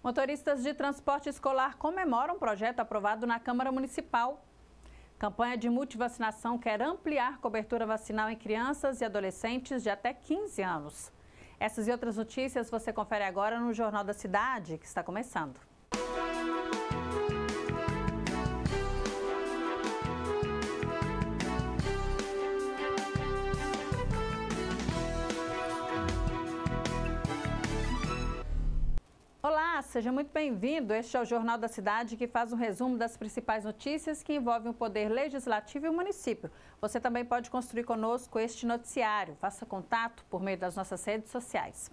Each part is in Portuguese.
Motoristas de transporte escolar comemoram um projeto aprovado na Câmara Municipal. Campanha de multivacinação quer ampliar cobertura vacinal em crianças e adolescentes de até 15 anos. Essas e outras notícias você confere agora no Jornal da Cidade, que está começando. Olá, seja muito bem-vindo. Este é o Jornal da Cidade, que faz um resumo das principais notícias que envolvem o Poder Legislativo e o município. Você também pode construir conosco este noticiário. Faça contato por meio das nossas redes sociais.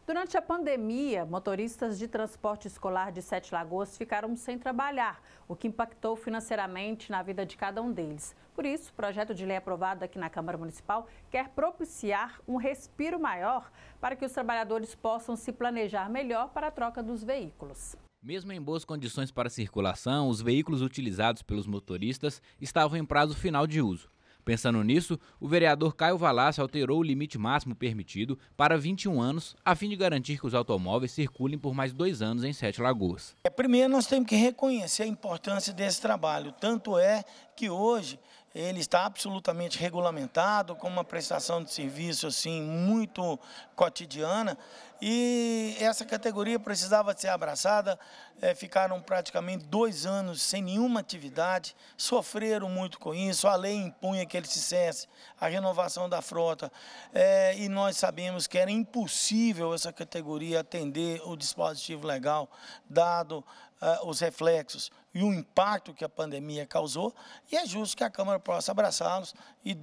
Durante a pandemia, motoristas de transporte escolar de Sete Lagoas ficaram sem trabalhar, o que impactou financeiramente na vida de cada um deles. Por isso, o projeto de lei aprovado aqui na Câmara Municipal quer propiciar um respiro maior para que os trabalhadores possam se planejar melhor para a troca dos veículos. Mesmo em boas condições para circulação, os veículos utilizados pelos motoristas estavam em prazo final de uso. Pensando nisso, o vereador Caio Valassi alterou o limite máximo permitido para 21 anos, a fim de garantir que os automóveis circulem por mais 2 anos em Sete Lagoas. Primeiro, nós temos que reconhecer a importância desse trabalho. Tanto é que hoje ele está absolutamente regulamentado, com uma prestação de serviço assim, muito cotidiana, e essa categoria precisava ser abraçada. Ficaram praticamente 2 anos sem nenhuma atividade, sofreram muito com isso, a lei impunha que ele fizesse a renovação da frota, e nós sabemos que era impossível essa categoria atender o dispositivo legal, dado os reflexos e o impacto que a pandemia causou, e é justo que a Câmara possa abraçá-los e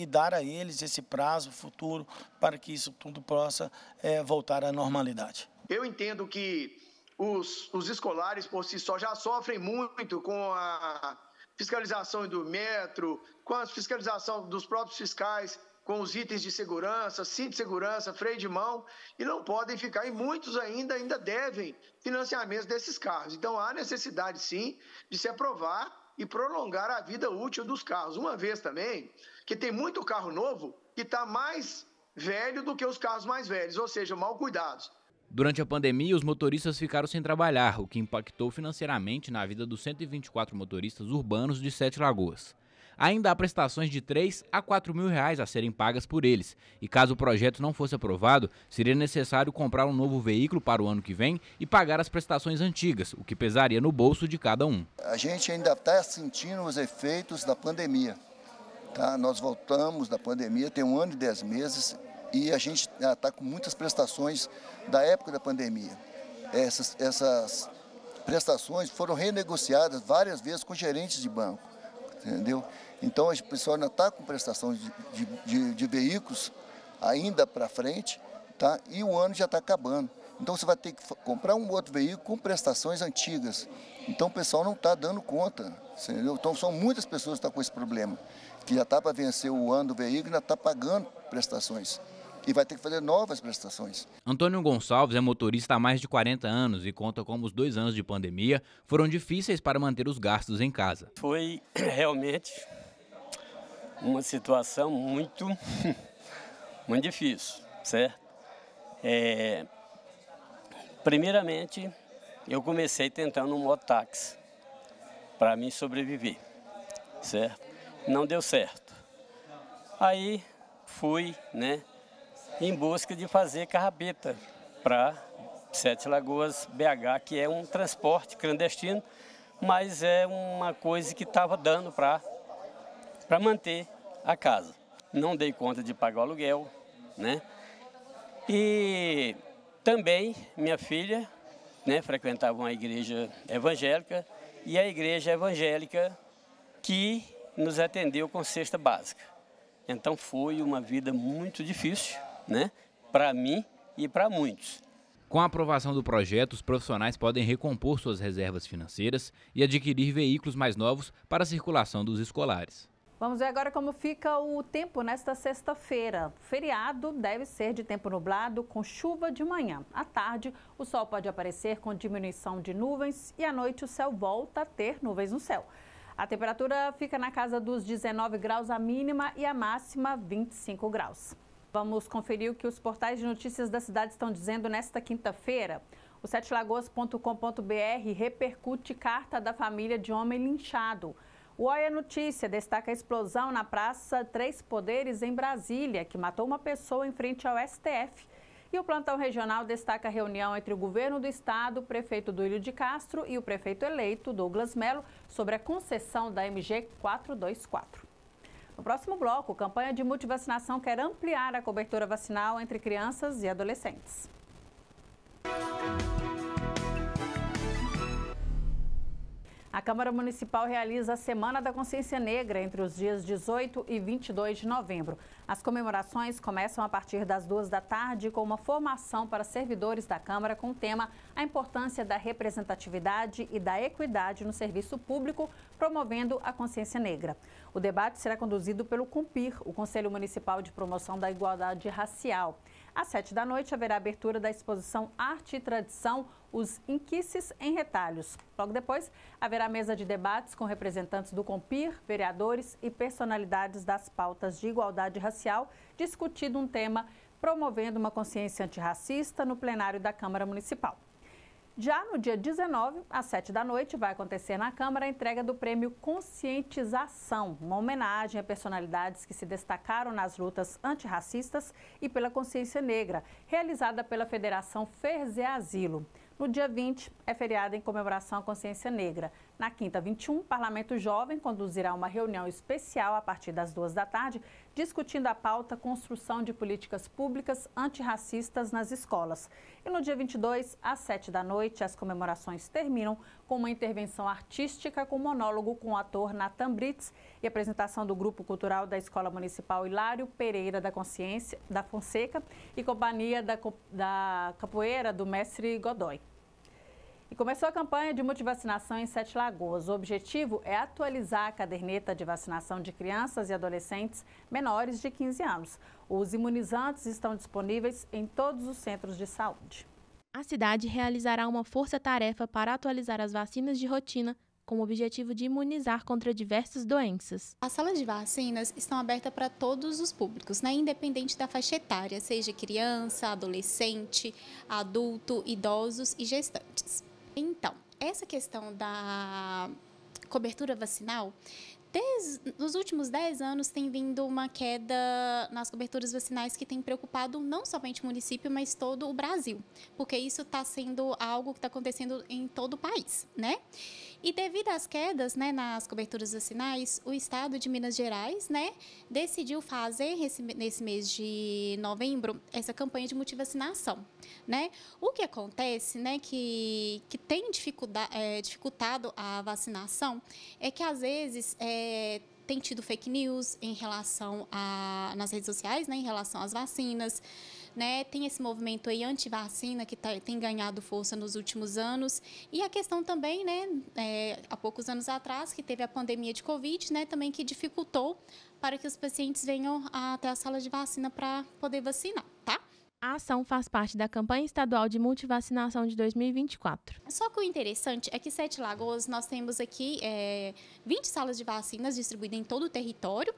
dar a eles esse prazo futuro para que isso tudo possa voltar à normalidade. Eu entendo que os escolares, por si só, já sofrem muito com a fiscalização do metro, com a fiscalização dos próprios fiscais, com os itens de segurança, cinto de segurança, freio de mão, e não podem ficar, e muitos ainda devem financiamentos desses carros. Então há necessidade sim de se aprovar e prolongar a vida útil dos carros. Uma vez também que tem muito carro novo que está mais velho do que os carros mais velhos, ou seja, mal cuidados. Durante a pandemia, os motoristas ficaram sem trabalhar, o que impactou financeiramente na vida dos 124 motoristas urbanos de Sete Lagoas. Ainda há prestações de R$ 3 a R$ 4.000 a serem pagas por eles. E caso o projeto não fosse aprovado, seria necessário comprar um novo veículo para o ano que vem e pagar as prestações antigas, o que pesaria no bolso de cada um. A gente ainda está sentindo os efeitos da pandemia. Tá? Nós voltamos da pandemia, tem 1 ano e 10 meses, e a gente está com muitas prestações da época da pandemia. Essas prestações foram renegociadas várias vezes com gerentes de banco, entendeu? Então, a pessoa ainda está com prestação de veículos ainda para frente, tá? E o ano já está acabando. Então, você vai ter que comprar um outro veículo com prestações antigas. Então, o pessoal não está dando conta, entendeu? Então, são muitas pessoas que estão com esse problema, que já está para vencer o ano do veículo e ainda está pagando prestações. E vai ter que fazer novas prestações. Antônio Gonçalves é motorista há mais de 40 anos e conta como os 2 anos de pandemia foram difíceis para manter os gastos em casa. Foi realmente uma situação muito difícil, certo? Primeiramente, eu comecei tentando um mototáxi para mim sobreviver, certo? Não deu certo. Aí fui, em busca de fazer carrapeta para Sete Lagoas BH, que é um transporte clandestino, mas é uma coisa que estava dando para manter a casa. Não dei conta de pagar o aluguel, E também minha filha, frequentava uma igreja evangélica, e a igreja evangélica que nos atendeu com cesta básica. Então foi uma vida muito difícil, para mim e para muitos. Com a aprovação do projeto, os profissionais podem recompor suas reservas financeiras e adquirir veículos mais novos para a circulação dos escolares. Vamos ver agora como fica o tempo nesta sexta-feira. O feriado deve ser de tempo nublado, com chuva de manhã. À tarde, o sol pode aparecer com diminuição de nuvens e à noite o céu volta a ter nuvens no céu. A temperatura fica na casa dos 19 graus a mínima e a máxima 25 graus. Vamos conferir o que os portais de notícias da cidade estão dizendo nesta quinta-feira. O setelagoas.com.br repercute carta da família de homem linchado. O Olha Notícia destaca a explosão na Praça Três Poderes, em Brasília, que matou uma pessoa em frente ao STF. E o Plantão Regional destaca a reunião entre o governo do estado, o prefeito Duílio de Castro e o prefeito eleito, Douglas Mello, sobre a concessão da MG 424. No próximo bloco, a campanha de multivacinação quer ampliar a cobertura vacinal entre crianças e adolescentes. A Câmara Municipal realiza a Semana da Consciência Negra entre os dias 18 e 22 de novembro. As comemorações começam a partir das 2 da tarde com uma formação para servidores da Câmara com o tema A Importância da Representatividade e da Equidade no Serviço Público, promovendo a consciência negra. O debate será conduzido pelo COMPIR, o Conselho Municipal de Promoção da Igualdade Racial. Às 7 da noite haverá a abertura da exposição Arte e Tradição, os Inquices em Retalhos. Logo depois, haverá mesa de debates com representantes do COMPIR, vereadores e personalidades das pautas de igualdade racial, discutindo um tema promovendo uma consciência antirracista no plenário da Câmara Municipal. Já no dia 19, às 7 da noite, vai acontecer na Câmara a entrega do prêmio Conscientização, uma homenagem a personalidades que se destacaram nas lutas antirracistas e pela consciência negra, realizada pela Federação Ferzeasilo. No dia 20, é feriado em comemoração à consciência negra. Na quinta, 21, o Parlamento Jovem conduzirá uma reunião especial a partir das 2 da tarde, discutindo a pauta Construção de Políticas Públicas Antirracistas nas Escolas. E no dia 22, às 7 da noite, as comemorações terminam com uma intervenção artística com monólogo com o ator Nathan Brits e apresentação do Grupo Cultural da Escola Municipal Hilário Pereira da Fonseca e companhia da capoeira do mestre Godoy. E começou a campanha de multivacinação em Sete Lagoas. O objetivo é atualizar a caderneta de vacinação de crianças e adolescentes menores de 15 anos. Os imunizantes estão disponíveis em todos os centros de saúde. A cidade realizará uma força-tarefa para atualizar as vacinas de rotina com o objetivo de imunizar contra diversas doenças. As salas de vacinas estão abertas para todos os públicos, independente da faixa etária, seja criança, adolescente, adulto, idosos e gestantes. Então, essa questão da cobertura vacinal, nos últimos 10 anos tem vindo uma queda nas coberturas vacinais que tem preocupado não somente o município, mas todo o Brasil, porque isso está sendo algo que está acontecendo em todo o país, E devido às quedas, nas coberturas vacinais, o estado de Minas Gerais, decidiu fazer nesse mês de novembro essa campanha de multivacinação, O que acontece, que tem dificultado a vacinação é que às vezes tem tido fake news em relação nas redes sociais, em relação às vacinas. Tem esse movimento aí anti-vacina que tem ganhado força nos últimos anos. E a questão também, há poucos anos atrás, que teve a pandemia de Covid, também que dificultou para que os pacientes venham até a sala de vacina para poder vacinar, A ação faz parte da campanha estadual de multivacinação de 2024. Só que o interessante é que em Sete Lagoas nós temos aqui 20 salas de vacinas distribuídas em todo o território,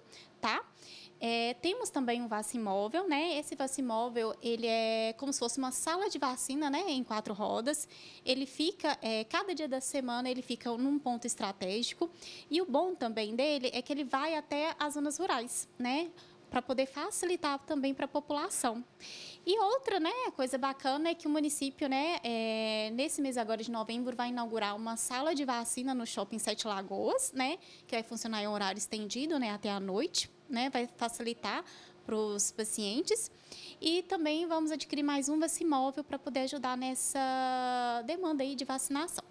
Temos também um vacimóvel, Esse vacimóvel, ele é como se fosse uma sala de vacina, em 4 rodas. Ele fica, cada dia da semana, ele fica num ponto estratégico. E o bom também dele é que ele vai até as zonas rurais, para poder facilitar também para a população. E outra, coisa bacana é que o município, nesse mês agora de novembro, vai inaugurar uma sala de vacina no Shopping Sete Lagoas, que vai funcionar em horário estendido, até a noite, vai facilitar para os pacientes. E também vamos adquirir mais um vacimóvel para poder ajudar nessa demanda aí de vacinação.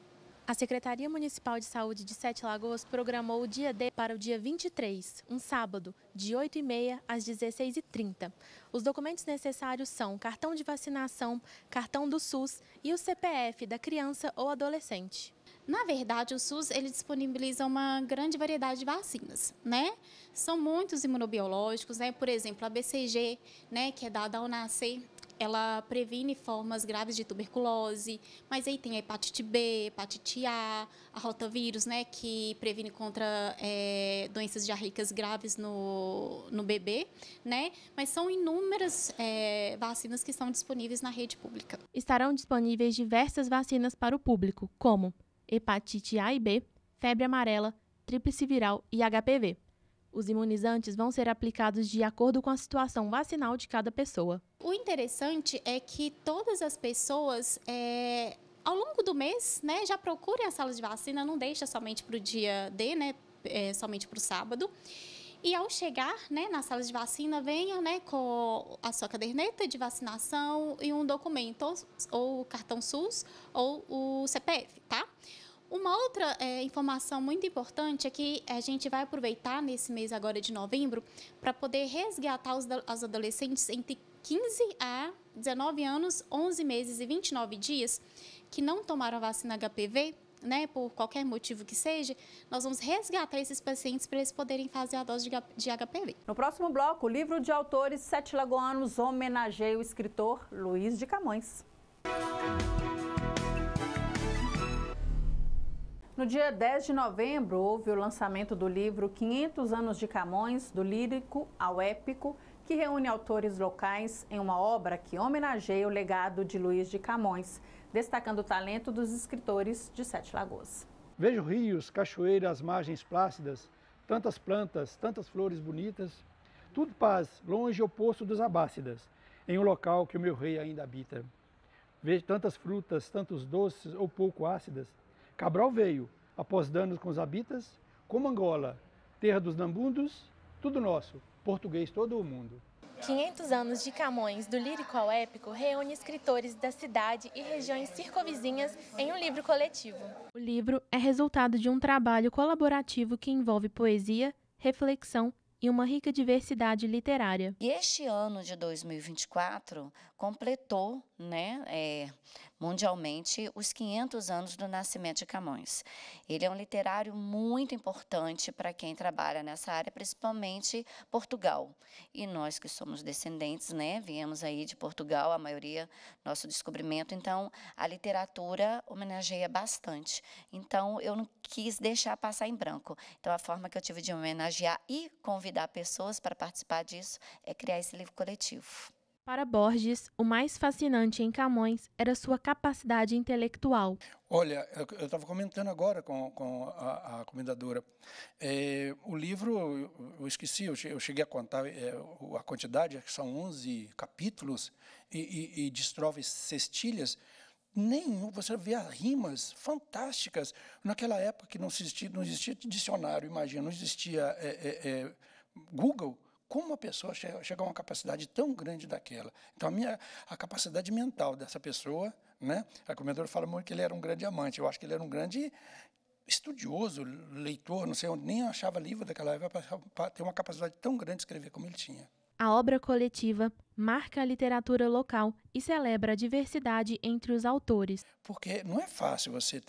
A Secretaria Municipal de Saúde de Sete Lagoas programou o dia D para o dia 23, um sábado, de 8h30 às 16h30. Os documentos necessários são cartão de vacinação, cartão do SUS e o CPF da criança ou adolescente. Na verdade, o SUS ele disponibiliza uma grande variedade de vacinas, São muitos imunobiológicos, Por exemplo, a BCG, que é dada ao nascer. ela previne formas graves de tuberculose, mas aí tem a hepatite B, hepatite A, a rotavírus, né, que previne contra doenças diarreicas graves no bebê, né, mas são inúmeras vacinas que estão disponíveis na rede pública. Estarão disponíveis diversas vacinas para o público, como hepatite A e B, febre amarela, tríplice viral e HPV. Os imunizantes vão ser aplicados de acordo com a situação vacinal de cada pessoa. O interessante é que todas as pessoas, ao longo do mês, né, já procurem as salas de vacina, não deixa somente para o dia D, né, somente para o sábado. E ao chegar, né, nas salas de vacina, venha, né, com a sua caderneta de vacinação e um documento, ou o cartão SUS ou o CPF, tá? Uma outra informação muito importante é que a gente vai aproveitar nesse mês agora de novembro para poder resgatar os adolescentes entre 15 a 19 anos, 11 meses e 29 dias que não tomaram a vacina HPV, né, por qualquer motivo que seja. Nós vamos resgatar esses pacientes para eles poderem fazer a dose de HPV. No próximo bloco, o livro de autores sete lagoanos homenageia o escritor Luiz de Camões. No dia 10 de novembro, houve o lançamento do livro 500 anos de Camões, do lírico ao épico, que reúne autores locais em uma obra que homenageia o legado de Luiz de Camões, destacando o talento dos escritores de Sete Lagoas. Vejo rios, cachoeiras, margens plácidas, tantas plantas, tantas flores bonitas, tudo paz, longe ao poço dos Abácidas, em um local que o meu rei ainda habita. Vejo tantas frutas, tantos doces ou pouco ácidas. Cabral veio, após danos com os habitas, como Angola, terra dos Nambundos, tudo nosso, português todo o mundo. 500 anos de Camões, do lírico ao épico, reúne escritores da cidade e regiões circunvizinhas em um livro coletivo. O livro é resultado de um trabalho colaborativo que envolve poesia, reflexão e uma rica diversidade literária. E este ano de 2024 completou, mundialmente, os 500 anos do nascimento de Camões. Ele é um literário muito importante para quem trabalha nessa área, principalmente Portugal. E nós que somos descendentes, viemos aí de Portugal, a maioria, nosso descobrimento, então a literatura homenageia bastante. Então eu não quis deixar passar em branco. Então a forma que eu tive de homenagear e convidar pessoas para participar disso é criar esse livro coletivo. Para Borges, o mais fascinante em Camões era sua capacidade intelectual. Olha, eu estava comentando agora com a comendadora. O livro, eu esqueci, eu cheguei a contar a quantidade, que são 11 capítulos e de estrofes cestilhas. Você vê as rimas fantásticas. Naquela época que não existia dicionário, imagina, não existia Google. Como uma pessoa chega a uma capacidade tão grande daquela? Então, a capacidade mental dessa pessoa, a comendadora fala muito que ele era um grande amante. Eu acho que ele era um grande estudioso, leitor, não sei onde, nem achava livro daquela época para ter uma capacidade tão grande de escrever como ele tinha. A obra coletiva marca a literatura local e celebra a diversidade entre os autores. Porque não é fácil você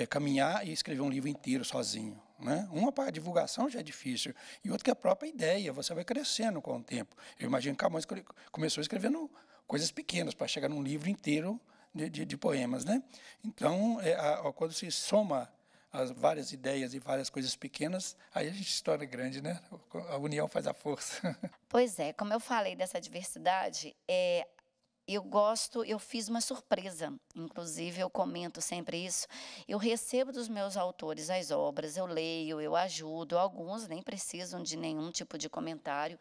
caminhar e escrever um livro inteiro sozinho. Uma para a divulgação já é difícil, e outra que é a própria ideia, você vai crescendo com o tempo. Eu imagino que Camões começou escrevendo coisas pequenas para chegar num livro inteiro de poemas. Então, quando se soma as várias ideias e várias coisas pequenas, aí a gente se torna grande, A união faz a força. Pois é, como eu falei dessa diversidade, eu fiz uma surpresa, inclusive eu comento sempre isso, eu recebo dos meus autores as obras, eu leio, eu ajudo, alguns nem precisam de nenhum tipo de comentário,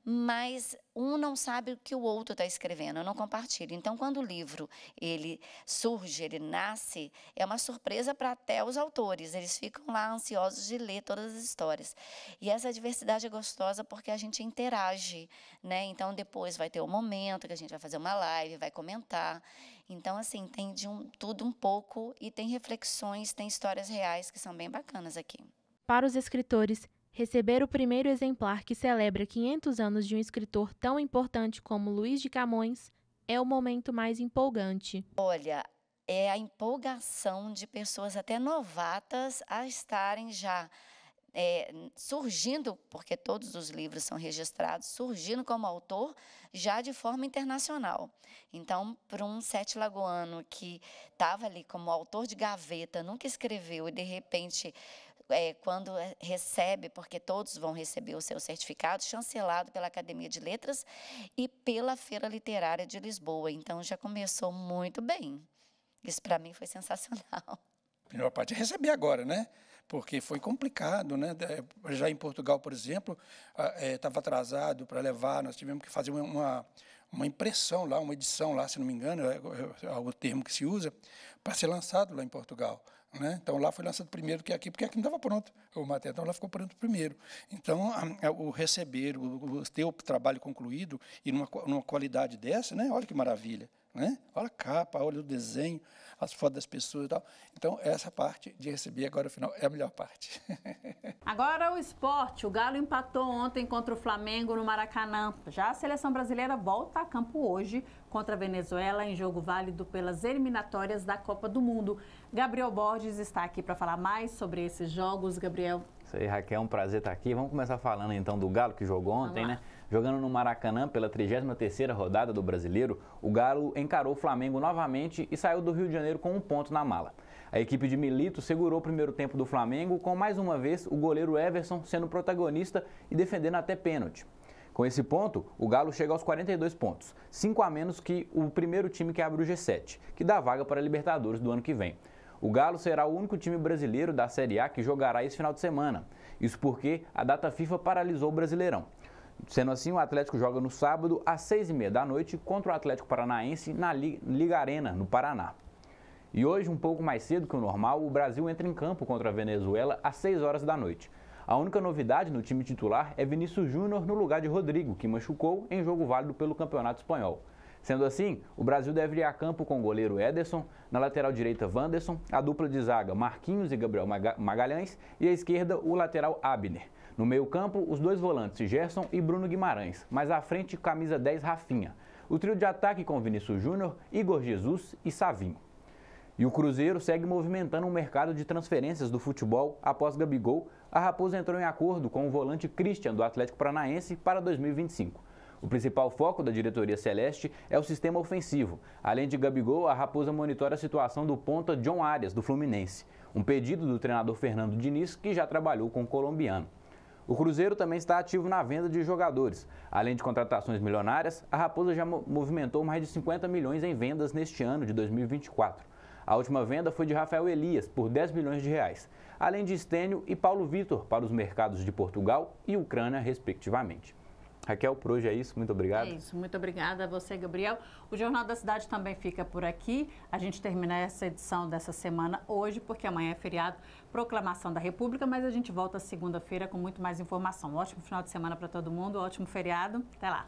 mas um não sabe o que o outro está escrevendo, eu não compartilho. Então, quando o livro ele surge, ele nasce, é uma surpresa para até os autores, eles ficam lá ansiosos de ler todas as histórias. E essa diversidade é gostosa porque a gente interage, Então, depois vai ter um momento que a gente vai fazer uma live, vai comentar. Então, assim, tem de tudo um pouco e tem reflexões, tem histórias reais que são bem bacanas aqui. Para os escritores, receber o primeiro exemplar que celebra 500 anos de um escritor tão importante como Luiz de Camões é o momento mais empolgante. Olha, é a empolgação de pessoas até novatas a estarem já surgindo, porque todos os livros são registrados, surgindo como autor já de forma internacional. Então, para um sete-lagoano que estava ali como autor de gaveta, nunca escreveu e, de repente, quando recebe, porque todos vão receber o seu certificado, chancelado pela Academia de Letras e pela Feira Literária de Lisboa. Então, já começou muito bem. Isso, para mim, foi sensacional. A primeira parte é receber agora, né? Porque foi complicado, né? Já em Portugal, por exemplo, estava atrasado para levar, nós tivemos que fazer uma impressão lá, uma edição lá, se não me engano, é o termo que se usa, para ser lançado lá em Portugal. Né? Então, lá foi lançado primeiro que aqui, porque aqui não estava pronto o material, então lá ficou pronto primeiro. Então, o receber, o ter o trabalho concluído e numa qualidade dessa, né? Olha que maravilha. Né? Olha a capa, olha o desenho, as fotos das pessoas e tal. Então, essa parte de receber agora, no final, é a melhor parte. Agora o esporte. O Galo empatou ontem contra o Flamengo no Maracanã. Já a seleção brasileira volta a campo hoje contra a Venezuela em jogo válido pelas eliminatórias da Copa do Mundo. Gabriel Borges está aqui para falar mais sobre esses jogos. Gabriel. Isso aí, Raquel, é um prazer estar aqui. Vamos começar falando então do Galo que jogou ontem, né? Jogando no Maracanã pela 33ª rodada do Brasileiro, o Galo encarou o Flamengo novamente e saiu do Rio de Janeiro com 1 ponto na mala. A equipe de Milito segurou o primeiro tempo do Flamengo com, mais uma vez, o goleiro Everson sendo protagonista e defendendo até pênalti. Com esse ponto, o Galo chega aos 42 pontos, 5 a menos que o primeiro time que abre o G7, que dá vaga para a Libertadores do ano que vem. O Galo será o único time brasileiro da Série A que jogará esse final de semana. Isso porque a data FIFA paralisou o Brasileirão. Sendo assim, o Atlético joga no sábado às 6h30 da noite contra o Atlético Paranaense na Liga Arena, no Paraná. E hoje, um pouco mais cedo que o normal, o Brasil entra em campo contra a Venezuela às 6 horas da noite. A única novidade no time titular é Vinícius Júnior no lugar de Rodrigo, que machucou em jogo válido pelo Campeonato Espanhol. Sendo assim, o Brasil deve ir a campo com o goleiro Ederson, na lateral direita Wanderson, a dupla de zaga Marquinhos e Gabriel Magalhães e à esquerda o lateral Abner. No meio-campo, os dois volantes Gerson e Bruno Guimarães, mais à frente, camisa 10 Rafinha. O trio de ataque com Vinícius Júnior, Igor Jesus e Savinho. E o Cruzeiro segue movimentando o mercado de transferências do futebol. Após Gabigol, a Raposa entrou em acordo com o volante Christian do Atlético Paranaense para 2025. O principal foco da diretoria celeste é o sistema ofensivo. Além de Gabigol, a Raposa monitora a situação do ponta John Arias, do Fluminense. Um pedido do treinador Fernando Diniz, que já trabalhou com o colombiano. O Cruzeiro também está ativo na venda de jogadores. Além de contratações milionárias, a Raposa já movimentou mais de 50 milhões em vendas neste ano de 2024. A última venda foi de Rafael Elias, por 10 milhões de reais, além de Stênio e Paulo Vitor para os mercados de Portugal e Ucrânia, respectivamente. Raquel, por hoje é isso. Muito obrigado. É isso. Muito obrigada a você, Gabriel. O Jornal da Cidade também fica por aqui. A gente termina essa edição dessa semana hoje, porque amanhã é feriado, Proclamação da República, mas a gente volta segunda-feira com muito mais informação. Um ótimo final de semana para todo mundo, um ótimo feriado. Até lá.